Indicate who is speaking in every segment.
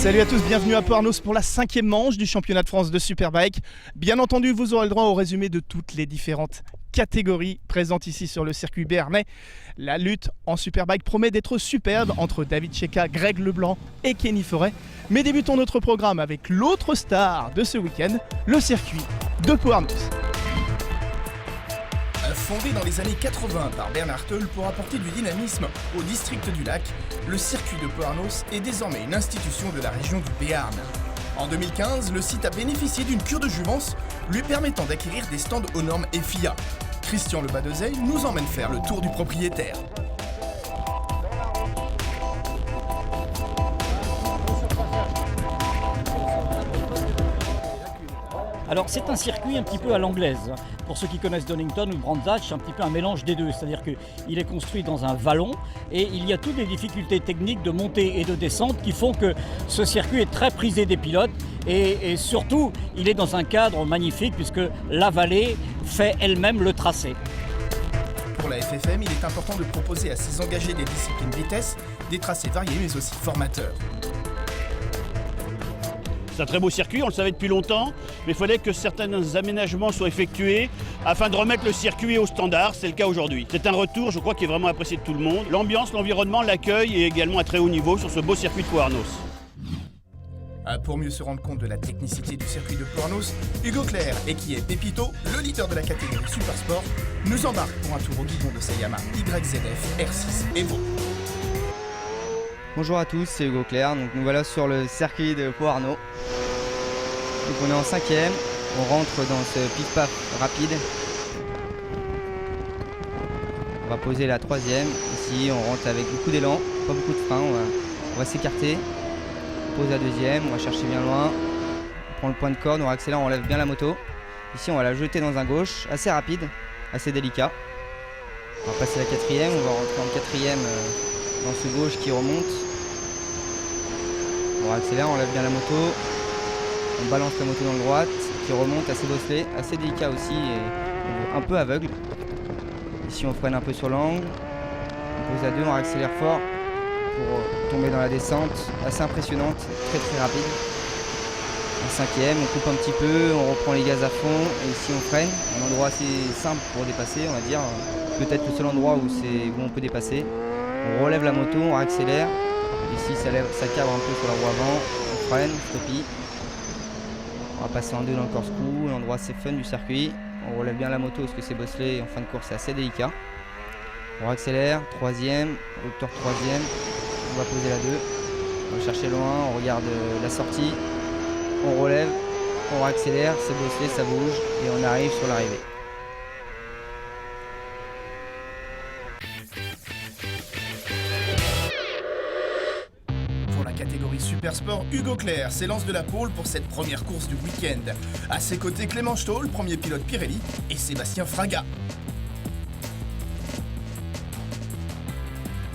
Speaker 1: Salut à tous, bienvenue à Pau-Arnos pour la 5e manche du championnat de France de Superbike. Bien entendu, vous aurez le droit au résumé de toutes les différentes catégories présentes ici sur le circuit béarnais. La lutte en Superbike promet d'être superbe entre David Cheika, Greg Leblanc et Kenny Forêt. Mais débutons notre programme avec l'autre star de ce week-end, le circuit de Pau-Arnos.
Speaker 2: Fondé dans les années 80 par Bernard Teul pour apporter du dynamisme au district du Lac, le circuit de Pau-Arnos est désormais une institution de la région du Béarn. En 2015, le site a bénéficié d'une cure de jouvence lui permettant d'acquérir des stands aux normes FIA. Christian Le Badezeil nous emmène faire le tour du propriétaire.
Speaker 3: Alors c'est un circuit un petit peu à l'anglaise. Pour ceux qui connaissent Donington ou Brands Hatch, c'est un petit peu un mélange des deux. C'est-à-dire qu'il est construit dans un vallon et il y a toutes les difficultés techniques de montée et de descente qui font que ce circuit est très prisé des pilotes et surtout il est dans un cadre magnifique puisque la vallée fait elle-même le tracé.
Speaker 2: Pour la FFM, il est important de proposer à ses engagés des disciplines vitesse des tracés variés mais aussi formateurs.
Speaker 4: C'est un très beau circuit, on le savait depuis longtemps, mais il fallait que certains aménagements soient effectués afin de remettre le circuit au standard, c'est le cas aujourd'hui. C'est un retour, je crois, qui est vraiment apprécié de tout le monde. L'ambiance, l'environnement, l'accueil est également à très haut niveau sur ce beau circuit de Pau-Arnos.
Speaker 2: Pour mieux se rendre compte de la technicité du circuit de Pau-Arnos, Hugo Claire, et qui est Pépito, le leader de la catégorie Supersport, nous embarque pour un tour au guidon de sa Yamaha YZF R6 Evo.
Speaker 5: Bonjour à tous, c'est Hugo Claire, donc nous voilà sur le circuit de Pau-Arnos. Donc on est en 5e, on rentre dans ce pif-paf rapide. On va poser la 3e, ici on rentre avec beaucoup d'élan, pas beaucoup de frein, on va s'écarter. On pose la 2e, on va chercher bien loin, on prend le point de corde, on accélère, on enlève bien la moto. Ici on va la jeter dans un gauche, assez rapide, assez délicat. On va passer la 4e, on va rentrer en 4e dans ce gauche qui remonte. On accélère, on enlève bien la moto, on balance la moto dans le droite, qui remonte assez bosselé, assez délicat aussi et un peu aveugle. Ici on freine un peu sur l'angle, on pose à 2, on accélère fort pour tomber dans la descente, assez impressionnante, très très rapide. En 5e, on coupe un petit peu, on reprend les gaz à fond et ici on freine, un endroit assez simple pour dépasser, on va dire, peut-être le seul endroit où on peut dépasser. On relève la moto, on accélère. Ici ça cabre un peu sur la roue avant, on freine, stoppie. On va passer en 2 dans le corkscrew, l'endroit assez fun du circuit. On relève bien la moto parce que c'est bosselé et en fin de course c'est assez délicat. On accélère, 3e, hauteur 3e, on va poser la 2. On va chercher loin, on regarde la sortie, on relève, on accélère, c'est bosselé, ça bouge et on arrive sur l'arrivée.
Speaker 2: Catégorie Supersport, Hugo Claire s'élance de la pole pour cette première course du week-end. À ses côtés, Clément Stoll, premier pilote Pirelli, et Sébastien Fraga.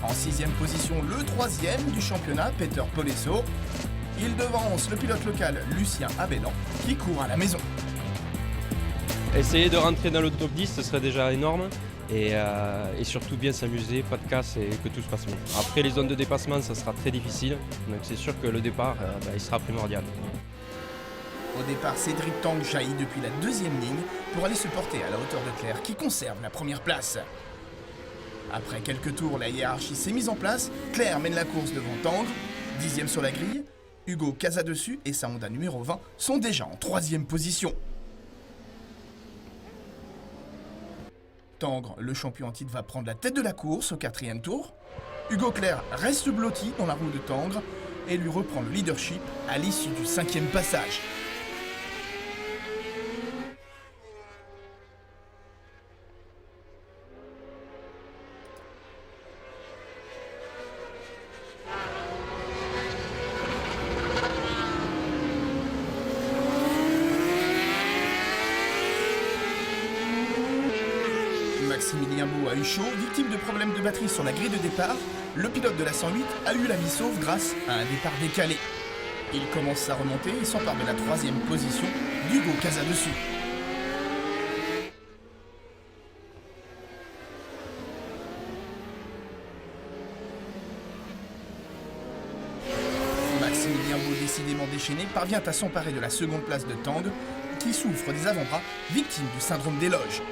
Speaker 2: En 6e position, le 3e du championnat, Peter Polesso. Il devance le pilote local Lucien Abellan, qui court à la maison.
Speaker 6: Essayer de rentrer dans le top 10, ce serait déjà énorme. Et surtout bien s'amuser, pas de casse et que tout se passe bien. Après les zones de dépassement, ça sera très difficile, donc c'est sûr que le départ, il sera primordial.
Speaker 2: Au départ, Cédric Tang jaillit depuis la 2e ligne pour aller se porter à la hauteur de Claire qui conserve la première place. Après quelques tours, la hiérarchie s'est mise en place, Claire mène la course devant Tang, 10e sur la grille, Hugo Casadessus et sa Honda numéro 20 sont déjà en 3e position. Tangre, le champion en titre, va prendre la tête de la course au 4e tour. Hugo Claire reste blotti dans la roue de Tangre et lui reprend le leadership à l'issue du 5e passage. Maximilien Beau a eu chaud, victime de problèmes de batterie sur la grille de départ. Le pilote de la 108 a eu la vie sauve grâce à un départ décalé. Il commence sa remontée et s'empare de la 3e position d'Hugo Casadessus. entraînement déchaîné, parvient à s'emparer de la seconde place de Tang, qui souffre des avant-bras, victime du syndrome des loges.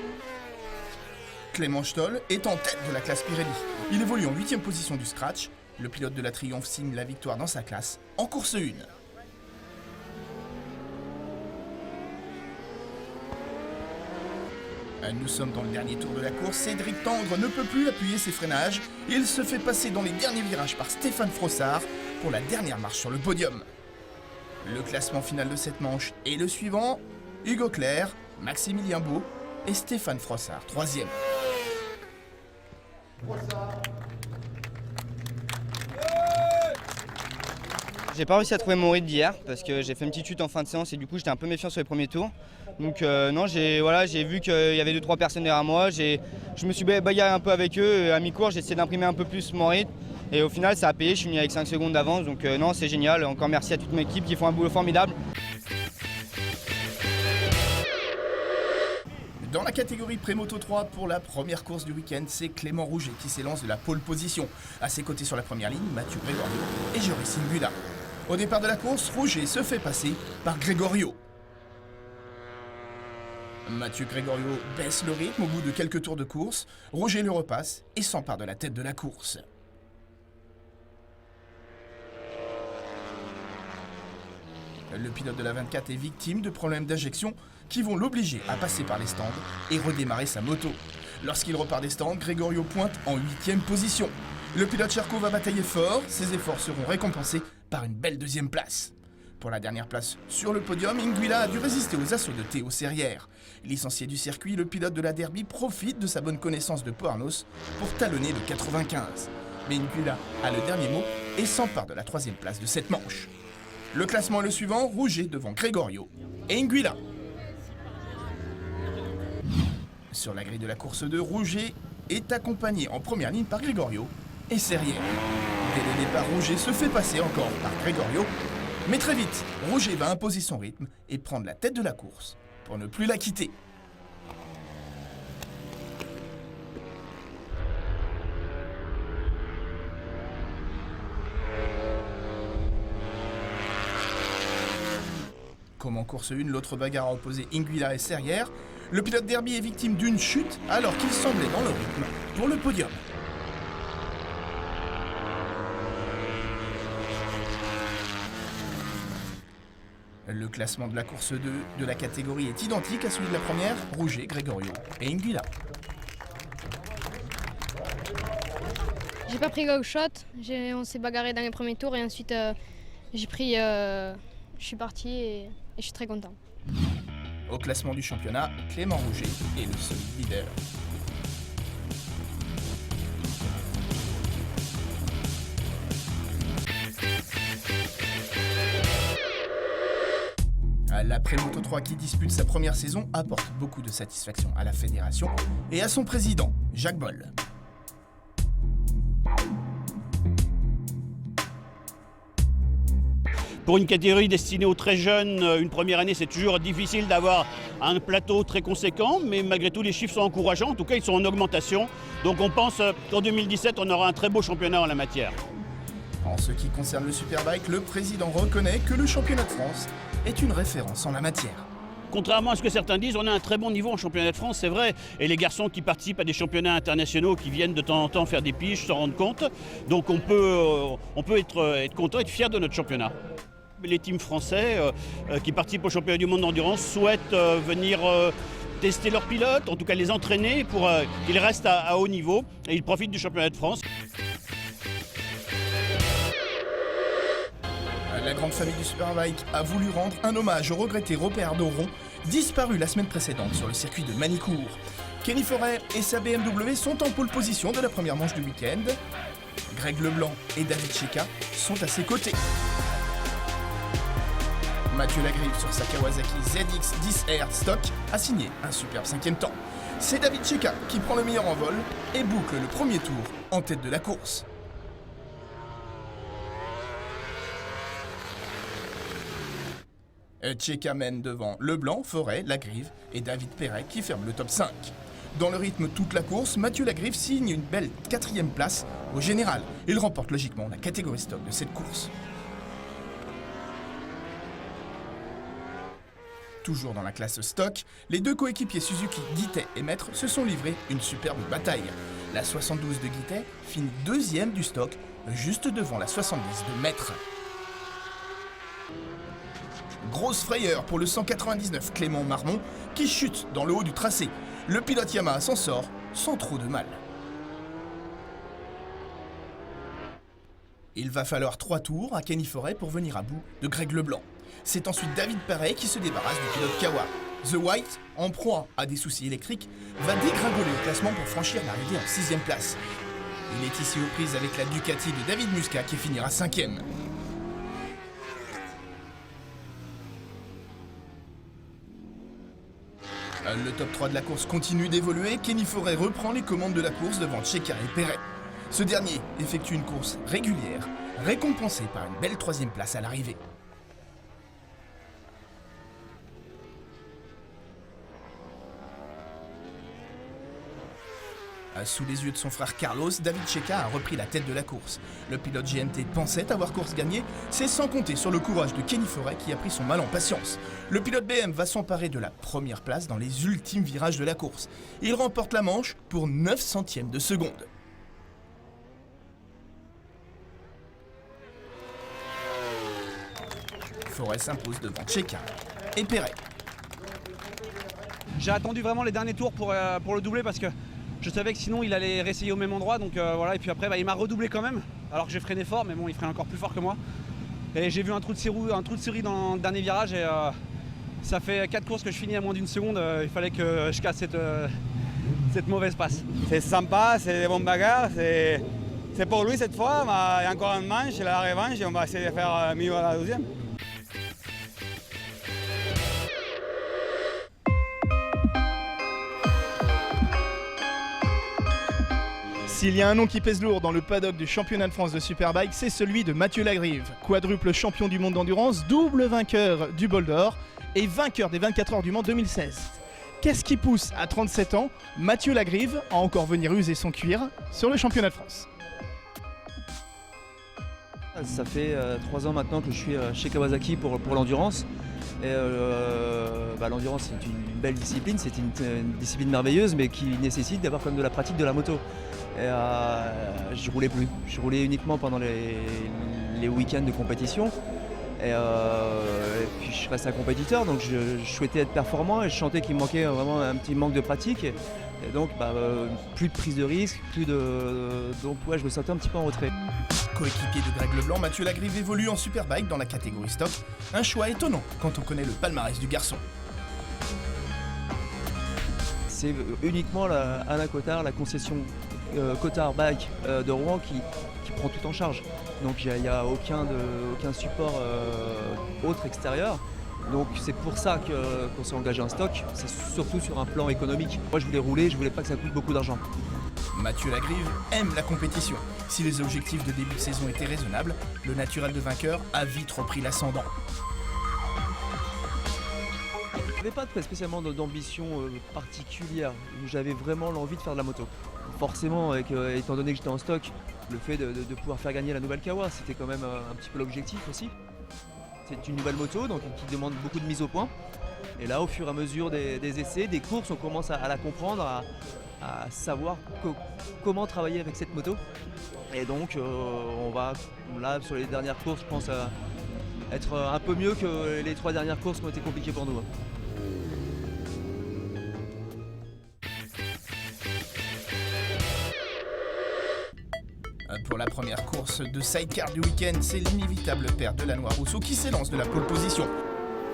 Speaker 2: Clément Stoll est en tête de la classe Pirelli. Il évolue en 8e position du scratch. Le pilote de la Triomphe signe la victoire dans sa classe, en course 1. Nous sommes dans le dernier tour de la course. Cédric Tangre ne peut plus appuyer ses freinages. Il se fait passer dans les derniers virages par Stéphane Frossard pour la dernière marche sur le podium. Le classement final de cette manche est le suivant: Hugo Clerc, Maximilien Beau et Stéphane Frossard, 3e.
Speaker 5: J'ai pas réussi à trouver mon rythme d'hier parce que j'ai fait une petite chute en fin de séance et du coup j'étais un peu méfiant sur les premiers tours. Donc non, j'ai vu qu'il y avait 2-3 personnes derrière moi. Je me suis bagarré un peu avec eux. À mi-cours, j'ai essayé d'imprimer un peu plus mon rythme. Et au final, ça a payé. Je suis fini avec 5 secondes d'avance. Donc non, c'est génial. Encore merci à toute mon équipe qui font un boulot formidable.
Speaker 2: Dans la catégorie Prémoto 3, pour la première course du week-end, c'est Clément Rouget qui s'élance de la pole position. À ses côtés sur la première ligne, Mathieu Gregorio et Joris Ingula. Au départ de la course, Rouget se fait passer par Gregorio. Mathieu Gregorio baisse le rythme au bout de quelques tours de course. Rouget le repasse et s'empare de la tête de la course. Le pilote de la 24 est victime de problèmes d'injection qui vont l'obliger à passer par les stands et redémarrer sa moto. Lorsqu'il repart des stands, Gregorio pointe en 8e position. Le pilote Charcot va batailler fort, ses efforts seront récompensés par une belle 2e place. Pour la dernière place sur le podium, Ingula a dû résister aux assauts de Théo Serrière. Licencié du circuit, le pilote de la Derby profite de sa bonne connaissance de Poarnos pour talonner le 95. Mais Ingula a le dernier mot et s'empare de la 3e place de cette manche. Le classement est le suivant: Rouget devant Gregorio et Ingula. Sur la grille de la course 2, Rouget est accompagné en première ligne par Gregorio et Serrière. Dès le départ, Rouget se fait passer encore par Gregorio. Mais très vite, Rouget va imposer son rythme et prendre la tête de la course pour ne plus la quitter. Comme en course 1, l'autre bagarre a opposé Ingula et Serrière. Le pilote Derby est victime d'une chute alors qu'il semblait dans le rythme pour le podium. Le classement de la course 2 de la catégorie est identique à celui de la première: Rouget, Gregorio et Ingula.
Speaker 7: J'ai pas pris go shot, on s'est bagarré dans les premiers tours et ensuite je suis parti et je suis très content.
Speaker 2: Au classement du championnat, Clément Rouget est le seul leader. La Prémoto 3 qui dispute sa première saison apporte beaucoup de satisfaction à la fédération et à son président, Jacques Boll.
Speaker 4: Pour une catégorie destinée aux très jeunes, une première année, c'est toujours difficile d'avoir un plateau très conséquent, mais malgré tout, les chiffres sont encourageants. En tout cas, ils sont en augmentation. Donc on pense qu'en 2017, on aura un très beau championnat en la matière.
Speaker 2: En ce qui concerne le Superbike, le président reconnaît que le championnat de France est une référence en la matière.
Speaker 4: Contrairement à ce que certains disent, on a un très bon niveau en championnat de France, c'est vrai. Et les garçons qui participent à des championnats internationaux, qui viennent de temps en temps faire des piges, s'en rendent compte. Donc on peut être content, être fier de notre championnat. Les teams français qui participent au championnat du monde d'endurance souhaitent venir tester leurs pilotes, en tout cas les entraîner pour qu'ils restent à haut niveau et ils profitent du championnat de France.
Speaker 2: La grande famille du Superbike a voulu rendre un hommage au regretté Robert Doron, disparu la semaine précédente sur le circuit de Manicourt. Kenny Forêt et sa BMW sont en pole position de la première manche du week-end. Greg Leblanc et David Cheka sont à ses côtés. Mathieu Lagrive sur sa Kawasaki ZX-10R Stock a signé un superbe 5e temps. C'est David Cheka qui prend le meilleur en vol et boucle le premier tour en tête de la course. Cheka mène devant Leblanc, Forêt, Lagrive et David Perret qui ferment le top 5. Dans le rythme toute la course, Mathieu Lagrive signe une belle 4e place au général. Il remporte logiquement la catégorie stock de cette course. Toujours dans la classe stock, les deux coéquipiers Suzuki Guittet et Maître se sont livrés une superbe bataille. La 72 de Guittet finit deuxième du stock, juste devant la 70 de Maître. Grosse frayeur pour le 199 Clément Marmont qui chute dans le haut du tracé. Le pilote Yamaha s'en sort sans trop de mal. Il va falloir 3 tours à Kenny Forêt pour venir à bout de Greg Leblanc. C'est ensuite David Perret qui se débarrasse du pilote Kawa. The White, en proie à des soucis électriques, va dégringoler le classement pour franchir l'arrivée en 6ème place. Il est ici aux prises avec la Ducati de David Muscat qui finira 5ème. Le top 3 de la course continue d'évoluer, Kenny Forêt reprend les commandes de la course devant Checa et Perret. Ce dernier effectue une course régulière, récompensée par une belle 3ème place à l'arrivée. Sous les yeux de son frère Carlos, David Checa a repris la tête de la course. Le pilote GMT pensait avoir course gagnée, c'est sans compter sur le courage de Kenny Forêt qui a pris son mal en patience. Le pilote BM va s'emparer de la première place dans les ultimes virages de la course. Il remporte la manche pour 9 centièmes de seconde. Forêt s'impose devant Checa et Perret.
Speaker 8: J'ai attendu vraiment les derniers tours pour le doubler parce que je savais que sinon il allait réessayer au même endroit, donc voilà. Et puis après il m'a redoublé quand même, alors que j'ai freiné fort, mais bon, il freine encore plus fort que moi. Et j'ai vu un trou de série dans le dernier virage et ça fait 4 courses que je finis à moins d'une seconde. Il fallait que je casse cette mauvaise passe.
Speaker 9: C'est sympa, c'est des bonnes bagarres, c'est pour lui cette fois, mais il y a encore une manche, la revanche et on va essayer de faire mieux à la deuxième.
Speaker 1: S'il y a un nom qui pèse lourd dans le paddock du championnat de France de Superbike, c'est celui de Mathieu Lagrive. Quadruple champion du monde d'endurance, double vainqueur du Bol d'Or et vainqueur des 24 heures du Mans 2016. Qu'est-ce qui pousse à 37 ans Mathieu Lagrive à encore venir user son cuir sur le championnat de France?
Speaker 10: Ça fait 3 ans maintenant que je suis chez Kawasaki pour l'endurance. Et l'endurance c'est une belle discipline, c'est une discipline merveilleuse mais qui nécessite d'avoir quand même de la pratique de la moto. Et je roulais plus, je roulais uniquement pendant les week-ends de compétition. Et puis je reste un compétiteur, donc je souhaitais être performant et je sentais qu'il me manquait vraiment un petit manque de pratique. Et donc plus de prise de risque, donc ouais, je me sentais un petit peu en retrait.
Speaker 2: Coéquipier de Greg Leblanc, Mathieu Lagrive évolue en Superbike dans la catégorie stock. Un choix étonnant quand on connaît le palmarès du garçon.
Speaker 10: C'est uniquement Alain Cottard, la concession Cottard Bike de Rouen qui prend tout en charge. Donc il n'y a aucun support autre extérieur. Donc c'est pour ça qu'on s'est engagé en stock, c'est surtout sur un plan économique. Moi je voulais rouler, je voulais pas que ça coûte beaucoup d'argent.
Speaker 2: Mathieu Lagrive aime la compétition. Si les objectifs de début de saison étaient raisonnables, le naturel de vainqueur a vite repris l'ascendant.
Speaker 10: Je n'avais pas spécialement d'ambition particulière, j'avais vraiment l'envie de faire de la moto. Forcément, étant donné que j'étais en stock, le fait de pouvoir faire gagner la nouvelle Kawa, c'était quand même un petit peu l'objectif aussi. C'est une nouvelle moto donc qui demande beaucoup de mise au point. Et là, au fur et à mesure des essais, des courses, on commence à la comprendre, à savoir comment travailler avec cette moto. Et donc, on va, là, sur les dernières courses, je pense être un peu mieux que les 3 dernières courses qui ont été compliquées pour nous.
Speaker 2: Pour la première course de sidecar du week-end, c'est l'inévitable père Delannoy-Rousseau qui s'élance de la pole position.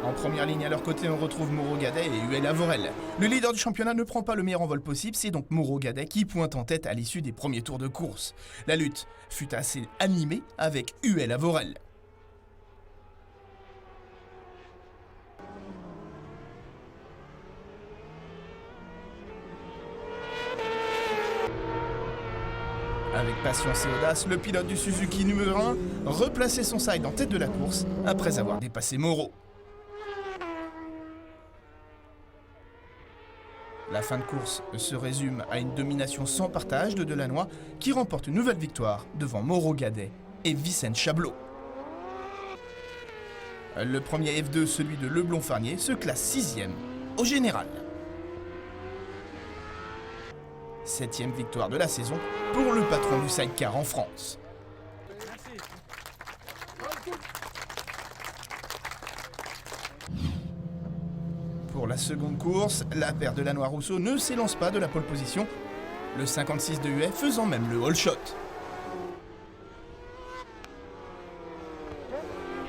Speaker 2: En première ligne à leur côté, on retrouve Mauro Gadet et Huel Avorel. Le leader du championnat ne prend pas le meilleur envol possible, c'est donc Mauro Gadet qui pointe en tête à l'issue des premiers tours de course. La lutte fut assez animée avec Huel Avorel. Avec patience et audace, le pilote du Suzuki numéro 1 replaçait son side en tête de la course après avoir dépassé Mauro. La fin de course se résume à une domination sans partage de Delannoy qui remporte une nouvelle victoire devant Mauro Gadet et Vicente Chablot. Le premier F2, celui de Leblon-Farnier, se classe 6e au général. 7e victoire de la saison pour le patron du sidecar en France. Pour la seconde course, la paire Delannoy-Rousseau ne s'élance pas de la pole position, le 56 de Huet faisant même le all shot.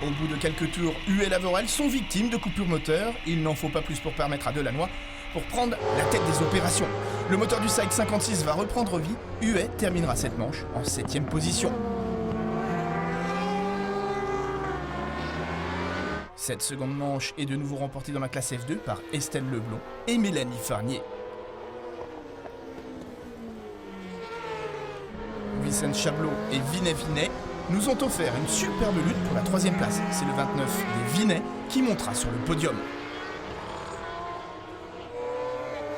Speaker 2: Au bout de quelques tours, Huet et Lavorel sont victimes de coupures moteur. Il n'en faut pas plus pour permettre à Delannoy pour prendre la tête des opérations. Le moteur du Side 56 va reprendre vie. Huet terminera cette manche en 7e position. Cette seconde manche est de nouveau remportée dans la classe F2 par Estelle Leblon et Mélanie Farnier. Vicente Chablot et Vinet Vinet nous ont offert une superbe lutte pour la 3e place. C'est le 29 des Vinet qui montera sur le podium.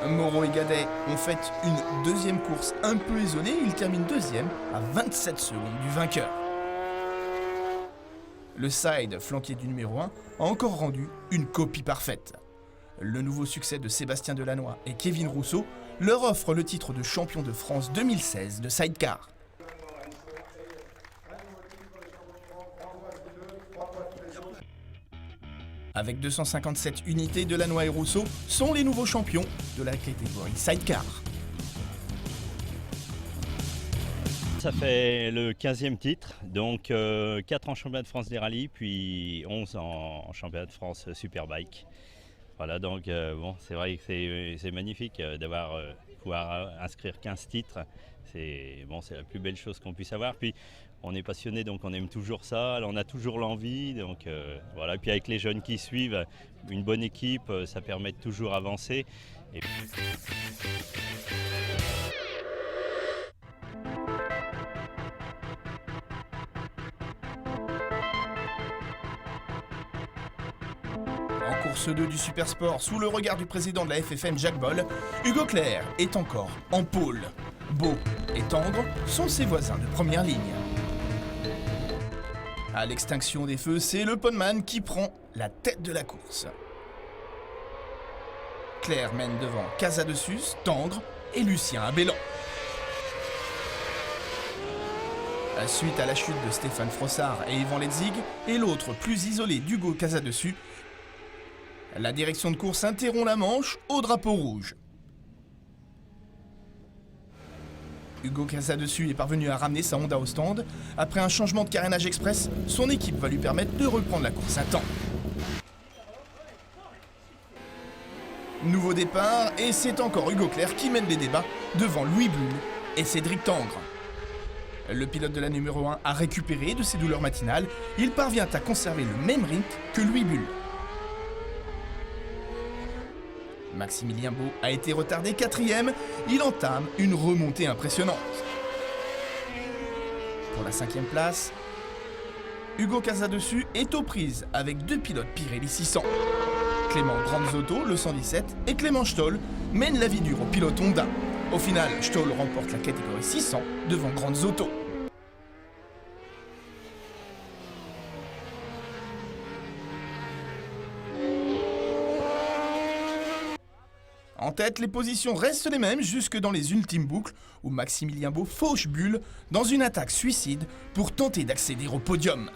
Speaker 2: Moreau et Gadet ont fait une deuxième course un peu isolée. Ils terminent 2e à 27 secondes du vainqueur. Le Side, flanqué du numéro 1, a encore rendu une copie parfaite. Le nouveau succès de Sébastien Delannoy et Kevin Rousseau leur offre le titre de champion de France 2016 de sidecar. Avec 257 unités, Delannoy et Rousseau sont les nouveaux champions de la catégorie sidecar.
Speaker 11: Ça fait le 15e titre, donc 4 en championnat de France des rallyes, puis 11 en championnat de France Superbike. Voilà, donc bon, c'est vrai que c'est magnifique d'avoir pouvoir inscrire 15 titres. C'est bon, c'est la plus belle chose qu'on puisse avoir. Puis on est passionné, donc on aime toujours ça, on a toujours l'envie. Donc voilà, et puis avec les jeunes qui suivent, une bonne équipe, ça permet de toujours avancer. Et...
Speaker 2: Course 2 du Supersport, sous le regard du président de la FFM Jacques Boll, Hugo Clerc est encore en pôle. Beau et tendre sont ses voisins de première ligne. À l'extinction des feux, c'est le Podman qui prend la tête de la course. Clerc mène devant Casadessus, Tangre et Lucien Abellan. Suite à la chute de Stéphane Frossard et Yvan Letzig, et l'autre plus isolé d'Hugo Casadessus, la direction de course interrompt la manche au drapeau rouge. Hugo Casadessus est parvenu à ramener sa Honda au stand. Après un changement de carénage express, son équipe va lui permettre de reprendre la course à temps. Nouveau départ, et c'est encore Hugo Clerc qui mène les débats devant Louis Bull et Cédric Tangre. Le pilote de la numéro 1 a récupéré de ses douleurs matinales. Il parvient à conserver le même rythme que Louis Bull. Maximilien Beau a été retardé 4e, il entame une remontée impressionnante. Pour la 5e place, Hugo Casadessus est aux prises avec 2 pilotes Pirelli 600. Clément Granzotto, le 117, et Clément Stoll mènent la vie dure au pilote Honda. Au final, Stoll remporte la catégorie 600 devant Granzotto. En tête, les positions restent les mêmes jusque dans les ultimes boucles où Maximilien Beau fauche Bull dans une attaque suicide pour tenter d'accéder au podium.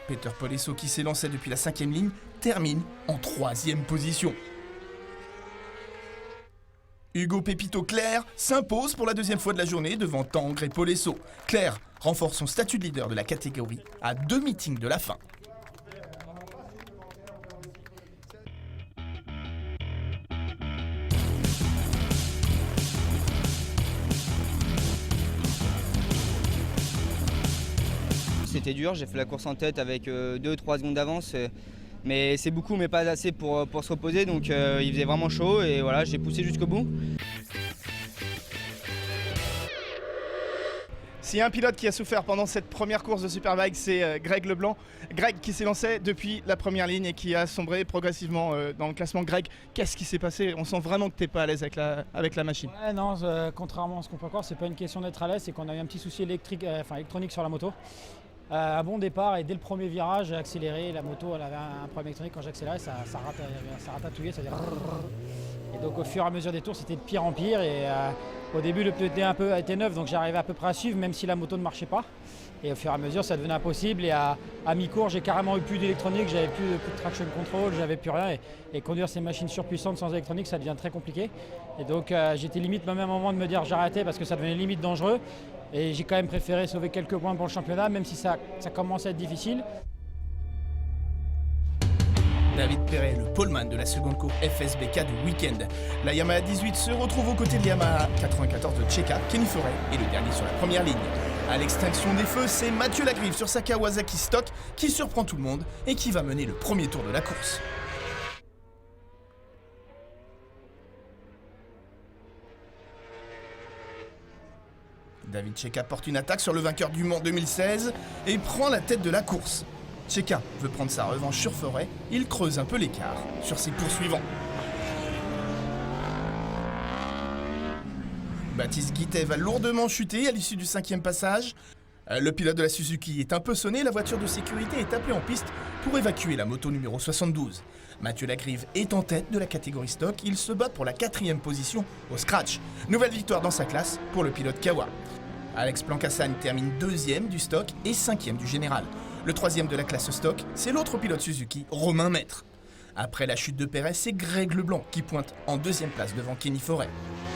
Speaker 2: Peter Polesso, qui s'élançait depuis la 5e ligne, termine en 3e position. Hugo Pépito Clerc s'impose pour la 2e fois de la journée devant Tangre et Polesso. Clerc renforce son statut de leader de la catégorie à 2 meetings de la fin.
Speaker 5: C'était dur, j'ai fait la course en tête avec 2-3 secondes d'avance, mais c'est beaucoup mais pas assez pour se reposer, donc il faisait vraiment chaud et voilà, j'ai poussé jusqu'au bout.
Speaker 1: S'il y a un pilote qui a souffert pendant cette première course de Superbike, c'est Greg Leblanc. Greg qui s'est lancé depuis la première ligne et qui a sombré progressivement dans le classement. Greg, qu'est-ce qui s'est passé? On sent vraiment que tu n'es pas à l'aise avec la machine.
Speaker 3: Ouais, non, contrairement à ce qu'on peut croire, c'est pas une question d'être à l'aise, c'est qu'on a eu un petit souci électronique sur la moto. Un bon départ et dès le premier virage, j'ai accéléré. La moto elle avait un problème électronique. Quand j'accélérais, ça ratatouillait, c'est-à-dire. Et donc au fur et à mesure des tours, c'était de pire en pire. Et au début, le pneu était neuf, donc j'arrivais à peu près à suivre, même si la moto ne marchait pas. Et au fur et à mesure, ça devenait impossible. Et à mi-cours, j'ai carrément eu plus d'électronique, j'avais plus de traction control, j'avais plus rien. Et conduire ces machines surpuissantes sans électronique, ça devient très compliqué. Et donc j'étais limite même à un moment de me dire j'arrêtais parce que ça devenait limite dangereux. Et j'ai quand même préféré sauver quelques points pour le championnat, même si ça commence à être difficile.
Speaker 2: David Perret, le poleman de la seconde course FSBK du week-end. La Yamaha 18 se retrouve aux côtés de la Yamaha 94 de Tcheka, Kenny Forêt est le dernier sur la première ligne. À l'extinction des feux, c'est Mathieu Lagrive sur sa Kawasaki Stock qui surprend tout le monde et qui va mener le premier tour de la course. David Tcheka porte une attaque sur le vainqueur du Mans 2016 et prend la tête de la course. Tcheka veut prendre sa revanche sur Forêt, il creuse un peu l'écart sur ses poursuivants. Baptiste Guittet va lourdement chuter à l'issue du 5e passage. Le pilote de la Suzuki est un peu sonné, la voiture de sécurité est appelée en piste pour évacuer la moto numéro 72. Mathieu Lagrive est en tête de la catégorie stock, il se bat pour la 4e position au scratch. Nouvelle victoire dans sa classe pour le pilote Kawa. Alex Plancassagne termine 2e du stock et 5e du général. Le 3e de la classe stock, c'est l'autre pilote Suzuki, Romain Maître. Après la chute de Perret, c'est Greg Leblanc qui pointe en 2e place devant Kenny Forêt.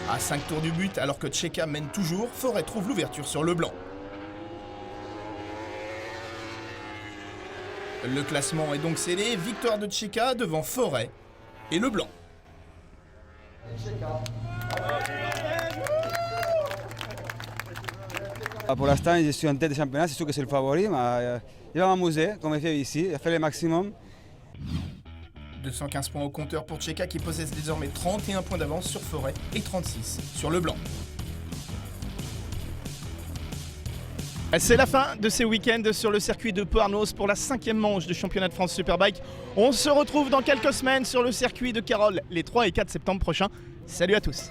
Speaker 2: À 5 tours du but, alors que Tcheka mène toujours, Forêt trouve l'ouverture sur Leblanc. Le classement est donc scellé, victoire de Tcheka devant Forêt et Leblanc.
Speaker 9: Pour l'instant, je suis en tête du championnat, c'est sûr que c'est le favori, mais il va m'amuser, comme il fait ici, il a fait le maximum.
Speaker 2: 215 points au compteur pour Tcheka qui possède désormais 31 points d'avance sur Forêt et 36 sur Leblanc.
Speaker 1: C'est la fin de ces week-ends sur le circuit de Pau-Arnos pour la 5e manche du championnat de France Superbike. On se retrouve dans quelques semaines sur le circuit de Carole les 3 et 4 septembre prochains. Salut à tous.